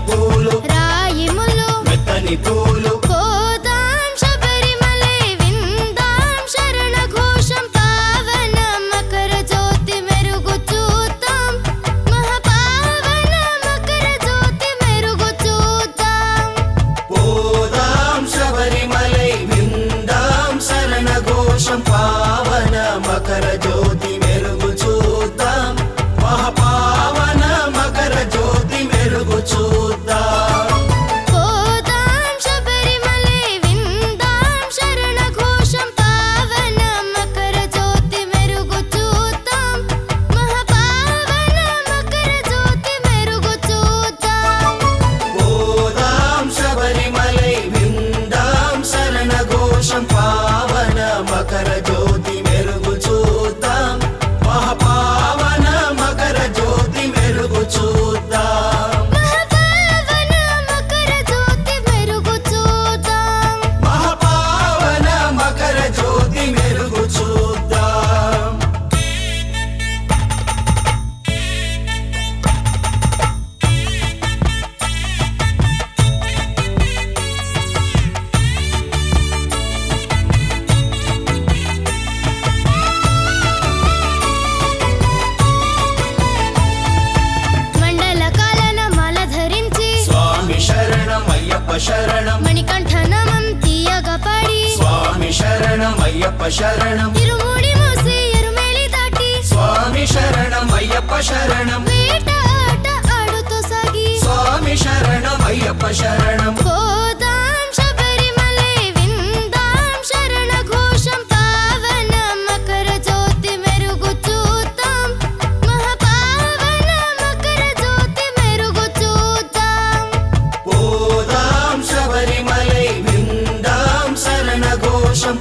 పూలు రాయి ముళ్ళు మెత్తని పూలు పోదాం శబరిమలై విందాం శరణ ఘోషం పావన మకర జ్యోతి మెరుగు చూద్దాం మహాపావన మకర జ్యోతి మెరుగు చూద్దాం పోదాం శబరిమలై విందాం శరణ ఘోషం పావన మకర జ్యోతి మెరుగు చూద్దాం మహాపావన మకర జ్యోతి మెరుగు చూద్దాం పోదాం శబరిమలై విందాం శరణ ఘోషం పావన మకర జ్యోతి మెరుగు చూద్దాం మహాపావన మకర జ్యోతి మెరుగు చూద్దాం పోదాం శబరిమలై విందాం శరణ ఘోషం పావన మకర జ్యోతి మెరుగు చూద్దాం మహాపావన మకర జ్యోతి మెరుగు చూద్దాం మహాపావన మకర జ్యోతి మెరుగు చూద్దాం మహాపావన మకర జ్యోతి మెరుగు చూద్దాం మండల కాలన మాల ధరించి స్వామి శరణం అయ్యప్ప శరణం మణికంఠనమం తీయగా పాడి స్వామి శరణం అయ్యప్ప శరణం తిరుముడి మోసి ఎరుమేలి దాటి స్వామి శరణం అయ్యప్ప శరణం వేట ఆట ఆడుతూ సాగి స్వామి శరణం అయ్యప్ప శరణం పోదాం శబరిమలై విందాం శరణ ఘోషం పావన మకర జ్యోతి మెరుగు చూద్దాం మహాపావన మకర జ్యోతి మెరుగు చూద్దాం పోదాం శబరిమలై విందాం శరణ ఘోషం